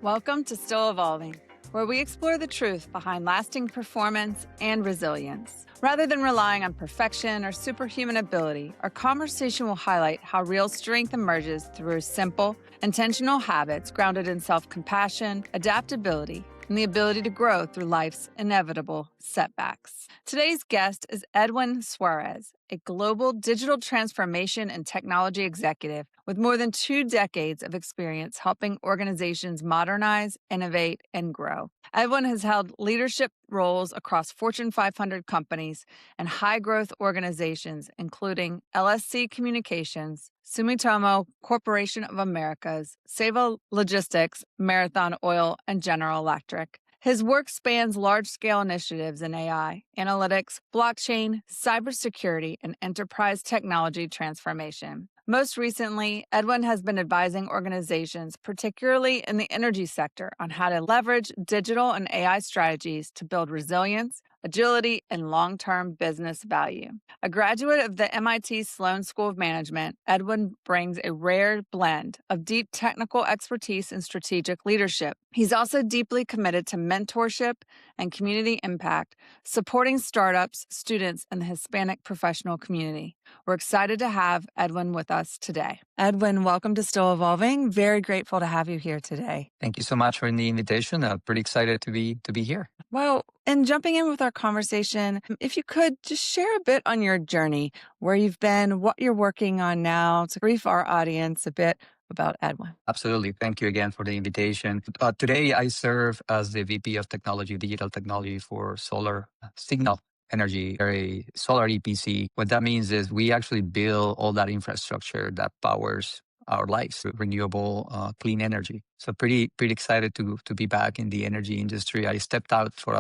Welcome to Still Evolving, where we explore the truth behind lasting performance and resilience. Rather than relying on perfection or superhuman ability, our conversation will highlight how real strength emerges through simple, intentional habits grounded in self-compassion, adaptability, and the ability to grow through life's inevitable setbacks. Today's guest is Edwin Suarez, a global digital transformation and technology executive with more than 2 decades of experience helping organizations modernize, innovate, and grow. Edwin has held leadership roles across Fortune 500 companies and high-growth organizations, including LSC Communications, Sumitomo Corporation of Americas, CEVA Logistics, Marathon Oil, and General Electric. His work spans large-scale initiatives in AI, analytics, blockchain, cybersecurity, and enterprise technology transformation. Most recently, Edwin has been advising organizations, particularly in the energy sector, on how to leverage digital and AI strategies to build resilience, agility, and long-term business value. A graduate of the MIT Sloan School of Management, Edwin brings a rare blend of deep technical expertise and strategic leadership. He's also deeply committed to mentorship and community impact, supporting startups, students, and the Hispanic professional community. We're excited to have Edwin with us today. Edwin, welcome to Still Evolving. Very grateful to have you here today. Thank you so much for the invitation. I'm pretty excited to be here. Well, and jumping in with our conversation, if you could just share a bit on your journey, where you've been, what you're working on now, to brief our audience a bit about Edwin. Absolutely. Thank you again for the invitation. Today, I serve as the VP of Technology, Digital Technology for Solar Signal Energy, or a solar EPC. What that means is we actually build all that infrastructure that powers our lives, renewable, clean energy. So pretty excited to be back in the energy industry. I stepped out for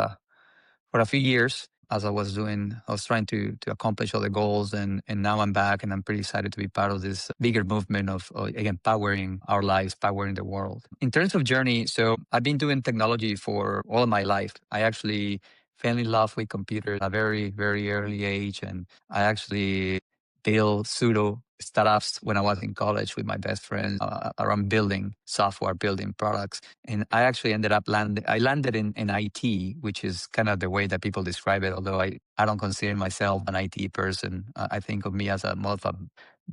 a few years as I was trying to accomplish all the goals, and now I'm back, and I'm pretty excited to be part of this bigger movement of, again, powering our lives, powering the world. In terms of journey, so I've been doing technology for all of my life. I actually fell in love with computers at a very, very early age, and I actually built pseudo startups when I was in college with my best friends around building software, building products. And I actually ended up landed in IT, which is kind of the way that people describe it, although I don't consider myself an IT person. I think of me as more of a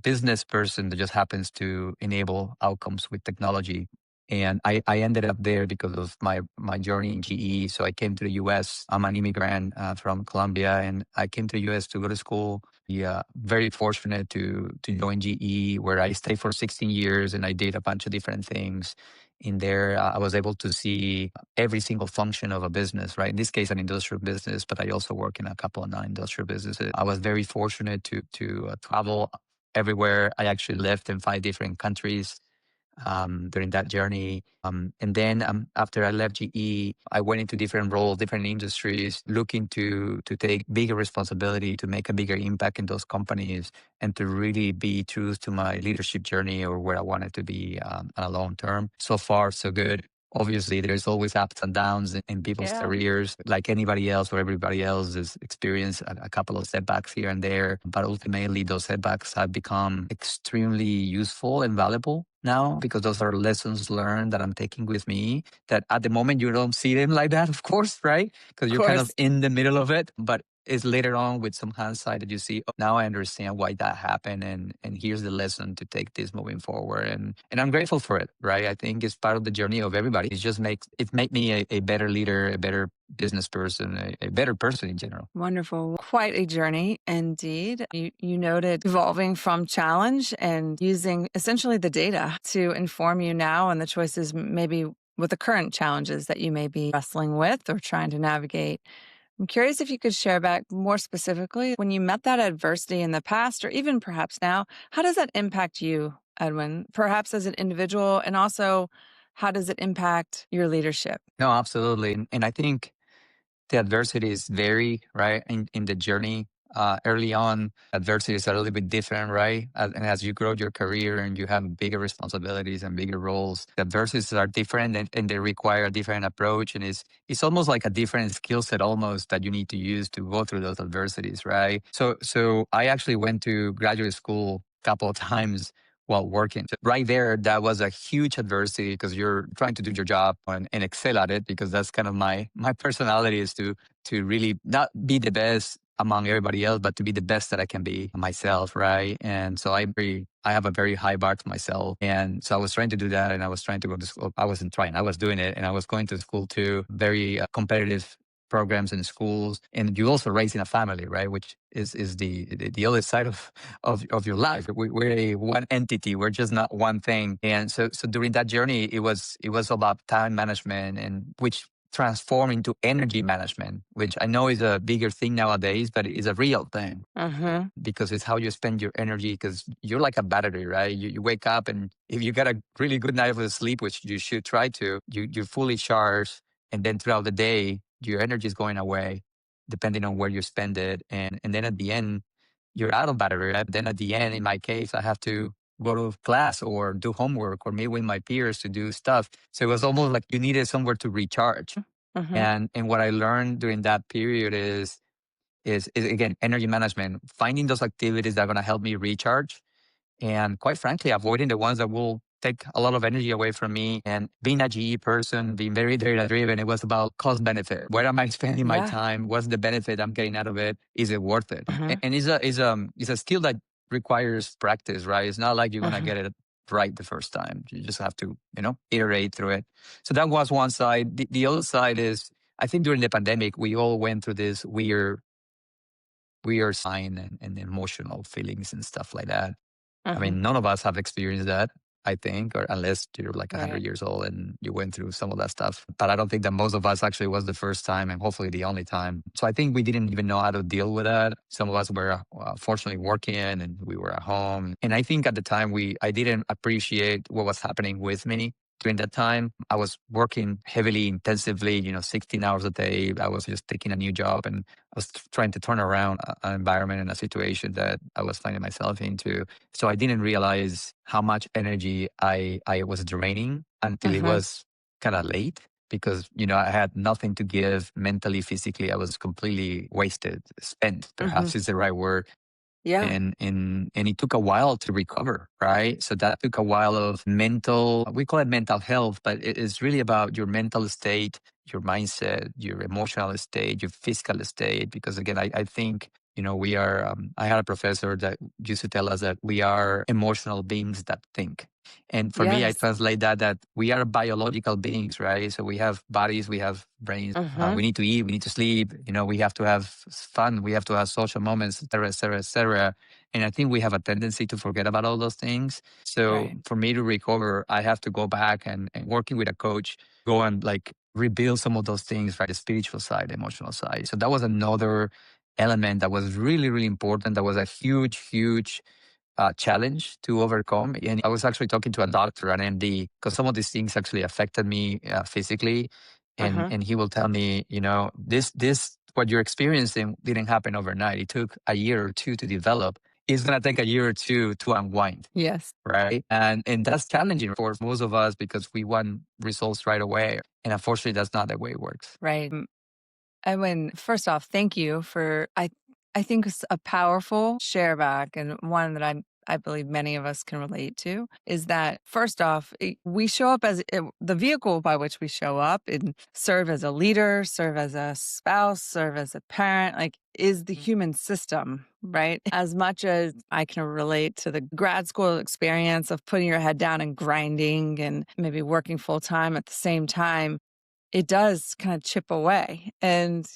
business person that just happens to enable outcomes with technology. And I ended up there because of my journey in GE. So I came to the US. I'm an immigrant from Colombia, and I came to the US to go to school. Yeah, very fortunate to join GE, where I stayed for 16 years, and I did a bunch of different things. In there, I was able to see every single function of a business, right? In this case, an industrial business, but I also work in a couple of non-industrial businesses. I was very fortunate to travel everywhere. I actually lived in 5 different countries during that journey. And then after I left GE, I went into different roles, different industries, looking to take bigger responsibility, to make a bigger impact in those companies, and to really be true to my leadership journey or where I wanted to be on a long term. So far, so good. Obviously, there's always ups and downs in people's careers, like anybody else or everybody else has experienced a couple of setbacks here and there. But ultimately, those setbacks have become extremely useful and valuable now, because those are lessons learned that I'm taking with me, that at the moment you don't see them like that, of course, right? Because you're kind of in the middle of it. But it's later on with some hindsight that you see, oh, now I understand why that happened, and here's the lesson to take this moving forward. And I'm grateful for it, right? I think it's part of the journey of everybody. It made me a better leader, a better business person, a better person in general. Wonderful. Quite a journey indeed. You noted evolving from challenge and using essentially the data to inform you now and the choices maybe with the current challenges that you may be wrestling with or trying to navigate. I'm curious if you could share back more specifically when you met that adversity in the past or even perhaps now, how does that impact you, Edwin, perhaps as an individual, and also how does it impact your leadership? No, absolutely. And I think the adversities vary, right? In the journey, early on, adversities are a little bit different, right? And as you grow your career and you have bigger responsibilities and bigger roles, the adversities are different, and they require a different approach. And it's almost like a different skill set almost that you need to use to go through those adversities, right? So I actually went to graduate school a couple of times while working. So right there, that was a huge adversity because you're trying to do your job and excel at it, because that's kind of my personality, is to really not be the best among everybody else, but to be the best that I can be myself, right? And so I have a very high bar to myself. And so I was trying to do that, and I was trying to go to school. I wasn't trying, I was doing it, and I was going to school too, very competitive programs in schools. And you also raising a family, right? Which is the other side of your life. We're a one entity. We're just not one thing. And so during that journey, it was about time management, and which transformed into energy management, which I know is a bigger thing nowadays, but it is a real thing, because it's how you spend your energy. Because you're like a battery, right? You wake up, and if you got a really good night of sleep, which you should try to, you're fully charged, and then throughout the day, your energy is going away, depending on where you spend it, and then at the end, you're out of battery. Right? Then at the end, in my case, I have to go to class or do homework or meet with my peers to do stuff. So it was almost like you needed somewhere to recharge. And what I learned during that period is again energy management, finding those activities that are going to help me recharge, and quite frankly, avoiding the ones that will take a lot of energy away from me. And being a GE person, being very data driven, it was about cost benefit. Where am I spending my time? What's the benefit I'm getting out of it? Is it worth it? And it's a skill that requires practice, right? It's not like you're gonna get it right the first time. You just have to, iterate through it. So that was one side. The other side is, I think during the pandemic, we all went through this weird sign and emotional feelings and stuff like that. I mean, none of us have experienced that, I think, or unless you're like 100 years old and you went through some of that stuff. But I don't think that most of us actually was the first time, and hopefully the only time. So I think we didn't even know how to deal with that. Some of us were fortunately working, and we were at home. And I think at the time I didn't appreciate what was happening with me. During that time, I was working heavily, intensively, 16 hours a day. I was just taking a new job, and I was trying to turn around an environment and a situation that I was finding myself into. So I didn't realize how much energy I was draining until it was kind of late, because, I had nothing to give mentally, physically. I was completely wasted, spent, perhaps is the right word. And it took a while to recover, right? So that took a while of we call it mental health, but it is really about your mental state, your mindset, your emotional state, your physical state. Because again, I think, we are, I had a professor that used to tell us that we are emotional beings that think. And for me, I translate that we are biological beings, right? So we have bodies, we have brains, we need to eat, we need to sleep, we have to have fun, we have to have social moments, et cetera, et cetera, et cetera. And I think we have a tendency to forget about all those things. So for me to recover, I have to go back and working with a coach, go and like rebuild some of those things, right? The spiritual side, the emotional side. So that was another element that was really, really important. That was a huge, huge challenge to overcome. And I was actually talking to a doctor, an MD, because some of these things actually affected me physically. And he will tell me, this what you're experiencing didn't happen overnight. It took a year or two to develop. It's going to take a year or two to unwind. Yes. Right. And that's challenging for most of us because we want results right away. And unfortunately, that's not the way it works. Right. Edwin, first off, thank you for I think it's a powerful share back, and one that I believe many of us can relate to, is that first off, we show up as the vehicle by which we show up and serve as a leader, serve as a spouse, serve as a parent, like is the human system, right? As much as I can relate to the grad school experience of putting your head down and grinding and maybe working full time at the same time, it does kind of chip away. And,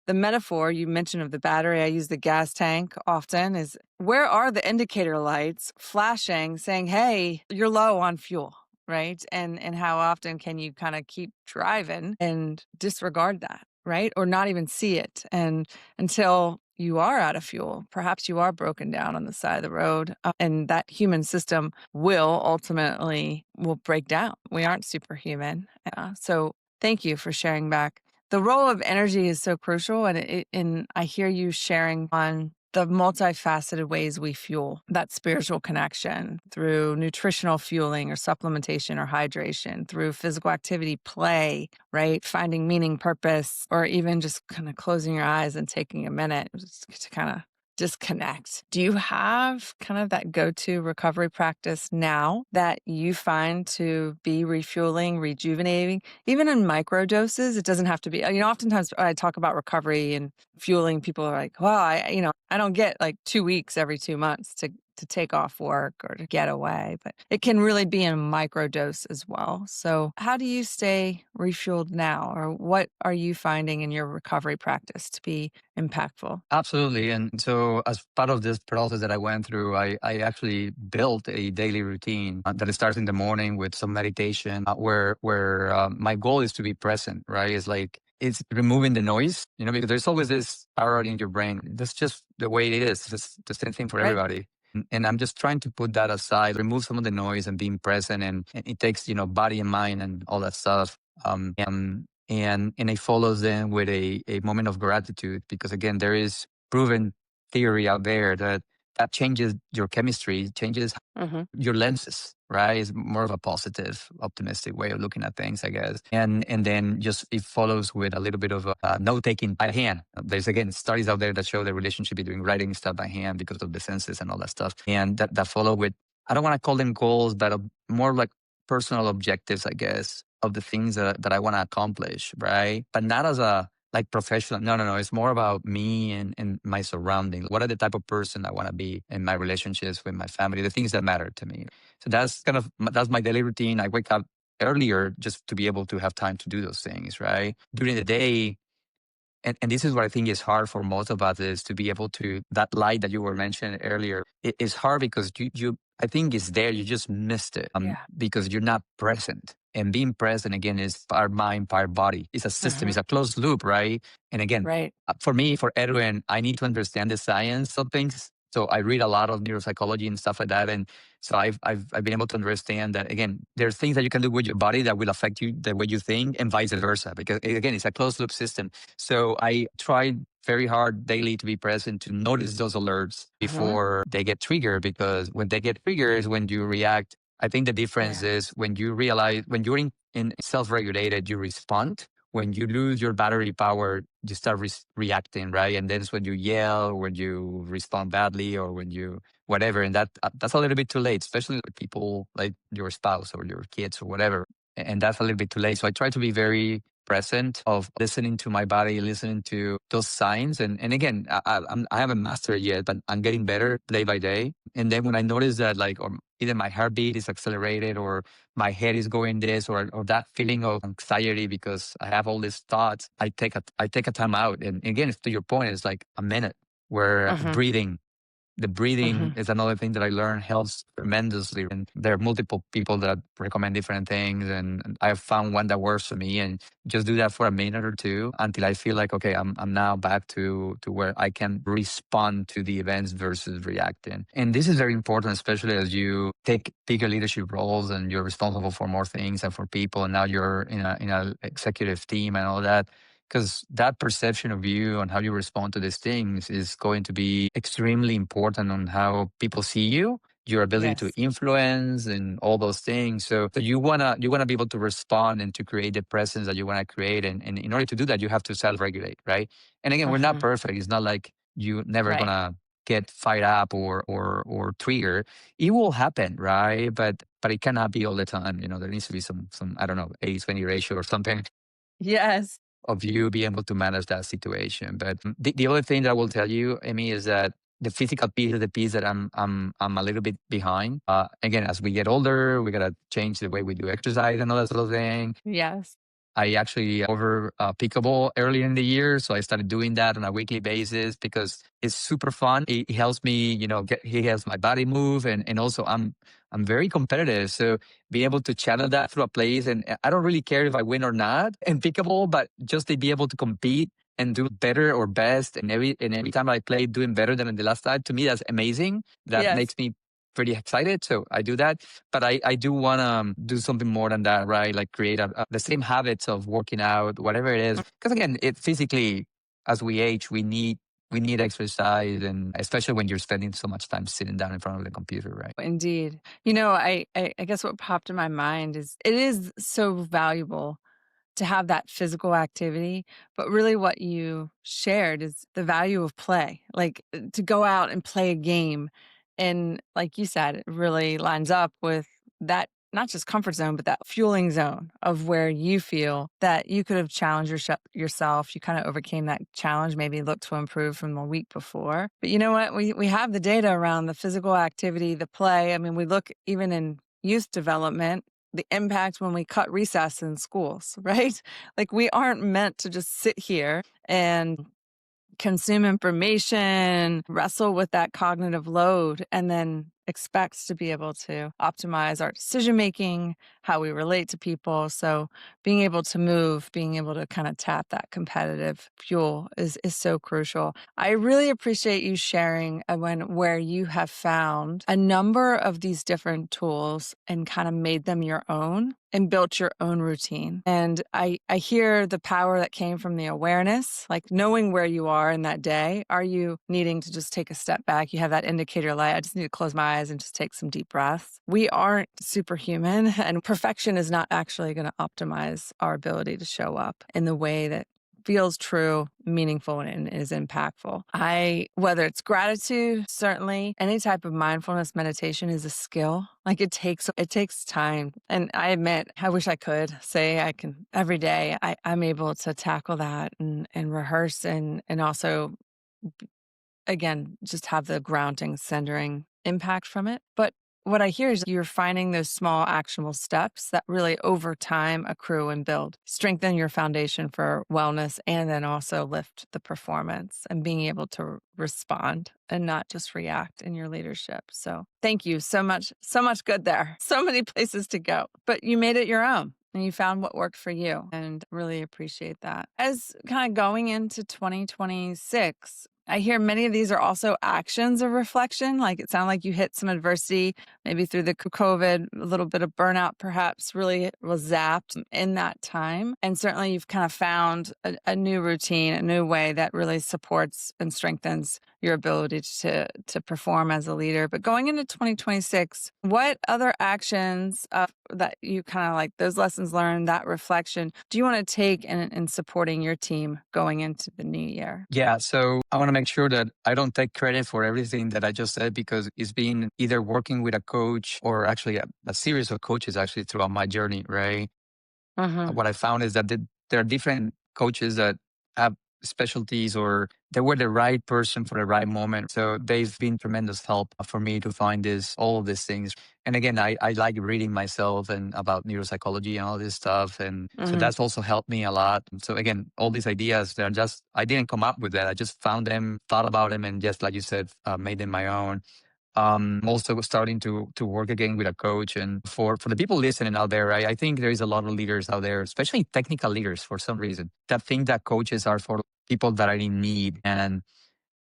the metaphor you mentioned of the battery, I use the gas tank often, is where are the indicator lights flashing saying, hey, you're low on fuel, right? And how often can you kind of keep driving and disregard that, right? Or not even see it. And until you are out of fuel, perhaps you are broken down on the side of the road, and that human system will break down. We aren't superhuman. So thank you for sharing back. The role of energy is so crucial, and I hear you sharing on the multifaceted ways we fuel that spiritual connection through nutritional fueling or supplementation or hydration, through physical activity, play, right? Finding meaning, purpose, or even just kind of closing your eyes and taking a minute just to kind of disconnect. Do you have kind of that go-to recovery practice now that you find to be refueling, rejuvenating, even in micro doses? It doesn't have to be, oftentimes when I talk about recovery and fueling, people are like, well, I don't get like 2 weeks every 2 months to take off work or to get away, but it can really be in a micro dose as well. So how do you stay refueled now, or what are you finding in your recovery practice to be impactful? Absolutely. And so, as part of this process that I went through, I actually built a daily routine that starts in the morning with some meditation, where my goal is to be present. Right? It's removing the noise, because there's always this power in your brain. That's just the way it is. It's the same thing for Right. everybody. And I'm just trying to put that aside, remove some of the noise and being present. And it takes, body and mind and all that stuff. And it follows then with a moment of gratitude, because again, there is proven theory out there that changes your chemistry, changes Hmm. your lenses, right? It's more of a positive, optimistic way of looking at things, I guess. And then just it follows with a little bit of note taking by hand. There's again studies out there that show the relationship between writing stuff by hand because of the senses and all that stuff. And that follow with, I don't want to call them goals, but more like personal objectives, I guess, of the things that I want to accomplish, right? But not as a like professional. No, no, no. It's more about me and my surroundings. What are the type of person I want to be in my relationships with my family, the things that matter to me. So that's my daily routine. I wake up earlier just to be able to have time to do those things, right? During the day, and this is what I think is hard for most of us, is to be able to, that light that you were mentioning earlier, it is hard because you I think it's there, you just missed it, Yeah. because you're not present. And being present again is part mind, part body. It's a system, Hmm. it's a closed loop, right? And again, Right. for me, for Edwin, I need to understand the science of things. So I read a lot of neuropsychology and stuff like that. And so I've been able to understand that again, there's things that you can do with your body that will affect you the way you think, and vice versa. Because again, it's a closed loop system. So I try very hard daily to be present, to notice those alerts Hmm. before they get triggered. Because when they get triggered is when you react. I think the difference Yeah. is when you realize, when you're in self-regulated, you respond. When you lose your battery power, you start reacting, right? And that's when you yell, when you respond badly, or when you whatever. And that's a little bit too late, especially with people like your spouse or your kids or whatever. And that's a little bit too late. So I try to be very present of listening to my body, listening to those signs. And again, I haven't mastered it yet, but I'm getting better day by day. And then when I notice that, like, or either my heartbeat is accelerated, or my head is going this, or that feeling of anxiety because I have all these thoughts, I take a time out. And again, to your point, it's like a minute where Hmm. breathing. The breathing Hmm. is another thing that I learned helps tremendously. And there are multiple people that recommend different things. And I have found one that works for me. And just do that for a minute or two until I feel like, okay, I'm now back to where I can respond to the events versus reacting. And this is very important, especially as you take bigger leadership roles and you're responsible for more things and for people. And now you're in a executive team and all that, because that perception of you and how you respond to these things is going to be extremely important on how people see you, your ability to Yes. influence and all those things. So you wanna be able to respond and to create the presence that you want to create. And in order to do that, you have to self-regulate, right? And again, we're not Hmm. perfect. It's not like you never Right. gonna get fired up or trigger. It will happen, right? But it cannot be all the time. There needs to be some I don't know, 80-20 ratio or something Yes. of you being able to manage that situation. But the other thing that I will tell you, Amy, is that the physical piece is the piece that I'm a little bit behind. Again, as we get older, we gotta change the way we do exercise and all that sort of thing. Yes. I actually over pickleball earlier in the year, so I started doing that on a weekly basis because it's super fun. It helps me, he helps my body move, and also I'm very competitive, so be able to channel that through a place, and I don't really care if I win or not in pickleball, but just to be able to compete and do better or best, and every time I play, doing better than the last time. To me, that's amazing. That Yes. makes me pretty excited, so I do that. But I do want to do something more than that, right? Like create the same habits of working out, whatever it is. Because again, it physically, as we age, we need exercise, and especially when you're spending so much time sitting down in front of the computer, right? Indeed. I guess what popped in my mind is it is so valuable to have that physical activity. But really, what you shared is the value of play, like to go out and play a game. And like you said, it really lines up with that not just comfort zone, but that fueling zone of where you feel that you could have challenged yourself. You kind of overcame that challenge, maybe looked to improve from the week before. But you know what? We have the data around the physical activity, the play. I mean, we look even in youth development, the impact when we cut recess in schools, right? Like we aren't meant to just sit here and consume information, wrestle with that cognitive load, and then expect to be able to optimize our decision making, how we relate to people. So being able to move, being able to kind of tap that competitive fuel is so crucial. I really appreciate you sharing where you have found a number of these different tools and kind of made them your own and built your own routine. And I hear the power that came from the awareness, like knowing where you are in that day. Are you needing to just take a step back? You have that indicator light. I just need to close my eyes and just take some deep breaths. We aren't superhuman, and perfection is not actually going to optimize our ability to show up in the way that feels true, meaningful, and is impactful. Whether it's gratitude, certainly any type of mindfulness meditation is a skill. Like it takes time. And I admit, I wish I could say I can every day. I'm able to tackle that and rehearse and also again, just have the grounding, centering impact from it. But what I hear is you're finding those small actionable steps that really over time accrue and build, strengthen your foundation for wellness, and then also lift the performance and being able to respond and not just react in your leadership. So thank you so much. So much good there. So many places to go, but you made it your own. And you found what worked for you, and really appreciate that. As kind of going into 2026, I hear many of these are also actions of reflection. Like it sounded like you hit some adversity, maybe through the COVID, a little bit of burnout, perhaps really was zapped in that time. And certainly you've kind of found a new routine, a new way that really supports and strengthens your ability to perform as a leader. But going into 2026, what other actions that you kind of like those lessons learned, that reflection, do you want to take in supporting your team going into the new year? Yeah, so I want to make sure that I don't take credit for everything that I just said because it's been either working with a coach or actually a series of coaches actually throughout my journey, right? What I found is that there are different coaches that have specialties or they were the right person for the right moment. So they've been tremendous help for me to find all of these things. And again, I like reading myself and about neuropsychology and all this stuff. And so that's also helped me a lot. So again, all these ideas, I didn't come up with that. I just found them, thought about them, and just like you said, made them my own. Also starting to work again with a coach. And for the people listening out there, I think there is a lot of leaders out there, especially technical leaders for some reason, that think that coaches are for people that are in need and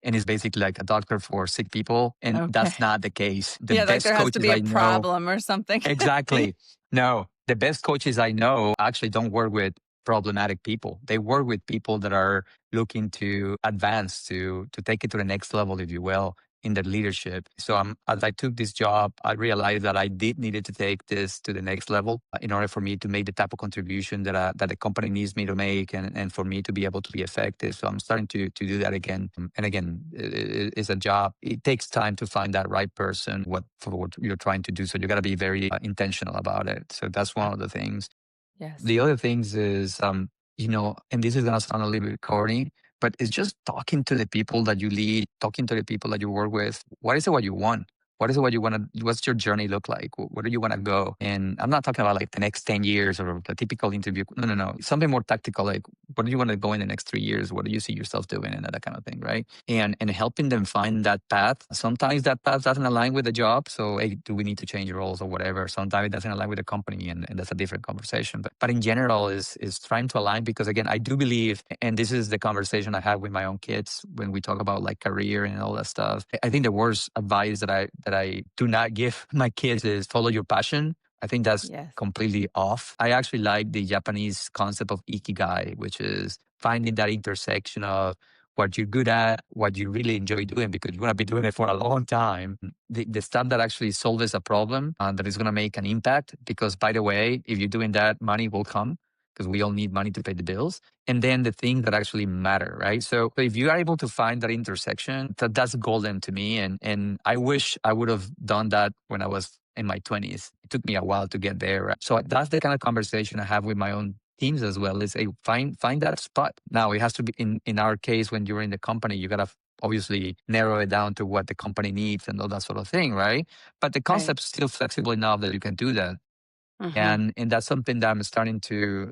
it's basically like a doctor for sick people. And that's not the case. The Yeah, like best there has to coaches be a I know, problem or something. exactly. No, the best coaches I know actually don't work with problematic people. They work with people that are looking to advance, to take it to the next level, if you will, in their leadership. So as I took this job, I realized that I did needed to take this to the next level in order for me to make the type of contribution that the company needs me to make and for me to be able to be effective. So I'm starting to do that again. And again, it's a job. It takes time to find that right person for what you're trying to do. So you got to be very intentional about it. So that's one of the things. Yes. The other things is, and this is going to sound a little bit corny, but it's just talking to the people that you lead, talking to the people that you work with. What is it what you want? What is it what you want to, what's your journey look like? Where do you want to go? And I'm not talking about like the next 10 years or the typical interview. No. Something more tactical, like what do you want to go in the next 3 years? What do you see yourself doing and that kind of thing, right? And helping them find that path. Sometimes that path doesn't align with the job. So hey, do we need to change roles or whatever? Sometimes it doesn't align with the company and that's a different conversation. But in general is trying to align because again, I do believe, and this is the conversation I have with my own kids when we talk about like career and all that stuff. I think the worst advice that I do not give my kids is follow your passion. I think that's completely off. I actually like the Japanese concept of ikigai, which is finding that intersection of what you're good at, what you really enjoy doing, because you're going to be doing it for a long time. The stuff that actually solves a problem that is going to make an impact. Because by the way, if you're doing that, money will come. because we all need money to pay the bills, and then the things that actually matter, right? So if you are able to find that intersection, that's golden to me. And I wish I would have done that when I was in my 20s. It took me a while to get there. Right? So that's the kind of conversation I have with my own teams as well, is find that spot. Now it has to be in our case, when you're in the company, you gotta obviously narrow it down to what the company needs and all that sort of thing, right? But the Right. concept's still flexible enough that you can do that. Mm-hmm. And that's something that I'm starting to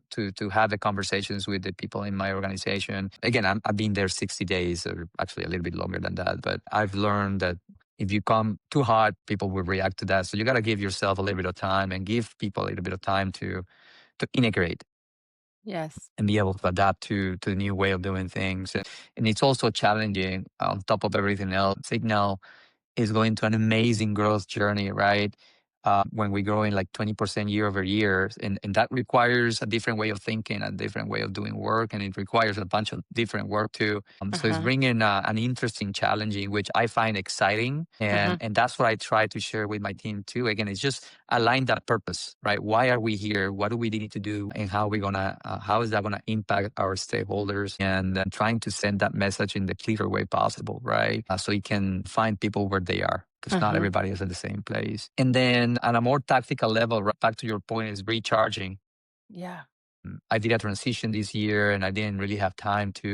have the conversations with the people in my organization. Again, I've been there 60 days, or actually a little bit longer than that. But I've learned that if you come too hot, people will react to that. So you got to give yourself a little bit of time and give people a little bit of time to integrate Yes. and be able to adapt to the new way of doing things. And it's also challenging on top of everything else. Signal is going to an amazing growth journey, right? When we're growing like 20% year over year. And that requires a different way of thinking, a different way of doing work. And it requires a bunch of different work too. So it's Uh-huh. bringing an interesting challenging, which I find exciting. Mm-hmm. And that's what I try to share with my team too. Again, it's just align that purpose, right? Why are we here? What do we need to do? And how is that going to impact our stakeholders? And trying to send that message in the clearer way possible, right? So you can find people where they are, because not Mm-hmm. everybody is at the same place. And then on a more tactical level, right back to your point, is recharging. Yeah. I did a transition this year and I didn't really have time to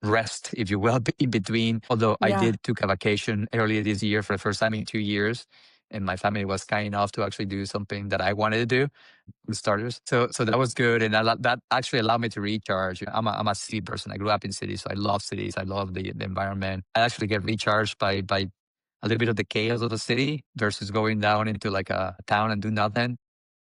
rest, if you will, in between. Although I Yeah. did took a vacation earlier this year for the first time in 2 years. And my family was kind enough to actually do something that I wanted to do, for starters. So that was good. And that actually allowed me to recharge. I'm a city person. I grew up in cities, so I love cities. I love the environment. I actually get recharged by a little bit of the chaos of the city versus going down into like a town and do nothing.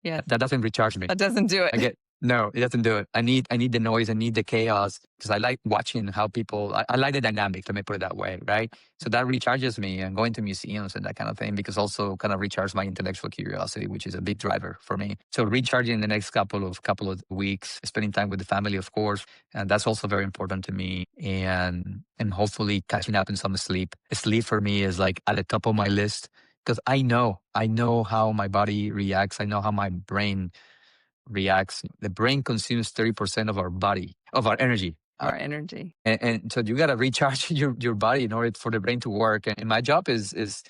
Yes. That doesn't recharge me. That doesn't do I it. get no, it doesn't do it. I need the noise. I need the chaos, because I like watching how people. I like the dynamic. Let me put it that way, right? So that recharges me, and going to museums and that kind of thing, because also kind of recharges my intellectual curiosity, which is a big driver for me. So recharging the next couple of weeks, spending time with the family, of course, and that's also very important to me. And hopefully catching up in some sleep. Sleep for me is like at the top of my list, because I know how my body reacts. I know how my brain reacts. The brain consumes 30% of our body, of our energy. Our energy. And so you got to recharge your body in order for the brain to work. And my job is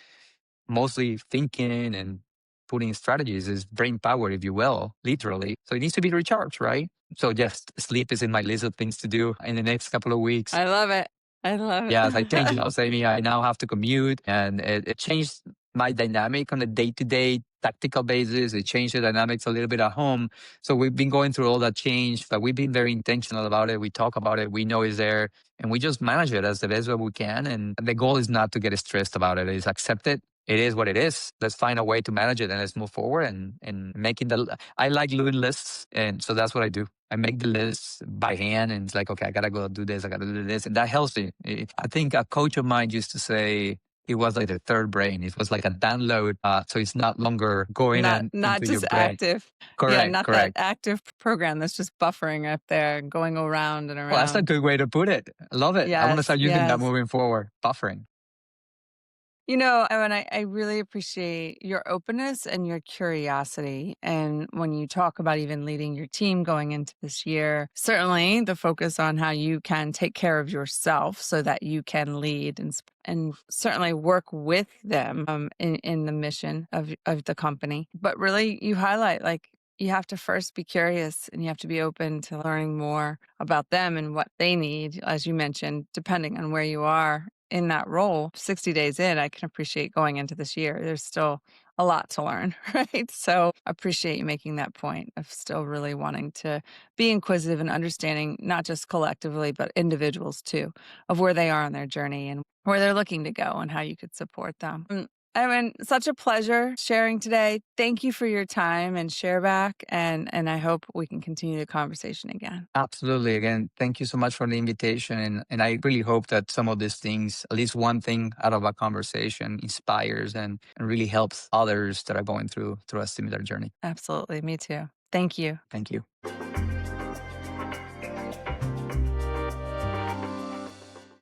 mostly thinking and putting strategies, is brain power, if you will, literally. So it needs to be recharged, right? So yes, sleep is in my list of things to do in the next couple of weeks. I love it. I love Yes, I changed it. it. I was saying I now have to commute, and it changed my dynamic on a day-to-day tactical basis. It changed the dynamics a little bit at home. So we've been going through all that change, but we've been very intentional about it. We talk about it. We know it's there, and we just manage it as the best way we can. And the goal is not to get stressed about it. It's accept it. It is what it is. Let's find a way to manage it, and let's move forward. And making I like doing lists, and so that's what I do. I make the list by hand, and it's like, okay, I gotta go do this, I gotta do this, and that helps me. I think a coach of mine used to say it was like the third brain. It was like a download, so it's not longer going Not into your just brain. active. Yeah, Correct, not that correct. active program that's just buffering up there, going around and Well, that's a around. good way to put it. I love it. I want to Yes, start using that yes. moving forward. Buffering. You know, and I really appreciate your openness and your curiosity. And when you talk about even leading your team going into this year, certainly the focus on how you can take care of yourself so that you can lead and certainly work with them in the mission of the company. But really, you highlight like you have to first be curious and you have to be open to learning more about them and what they need, as you mentioned, depending on where you are in that role. 60 days in, I can appreciate going into this year. There's still a lot to learn, right? So I appreciate you making that point of still really wanting to be inquisitive and understanding not just collectively, but individuals too, of where they are on their journey and where they're looking to go and how you could support them. I mean, such a pleasure sharing today. Thank you for your time and share back. And I hope we can continue the conversation again. Absolutely. Again, thank you so much for the invitation. And I really hope that some of these things, at least one thing out of a conversation, inspires and really helps others that are going through a similar journey. Absolutely. Me too. Thank you. Thank you.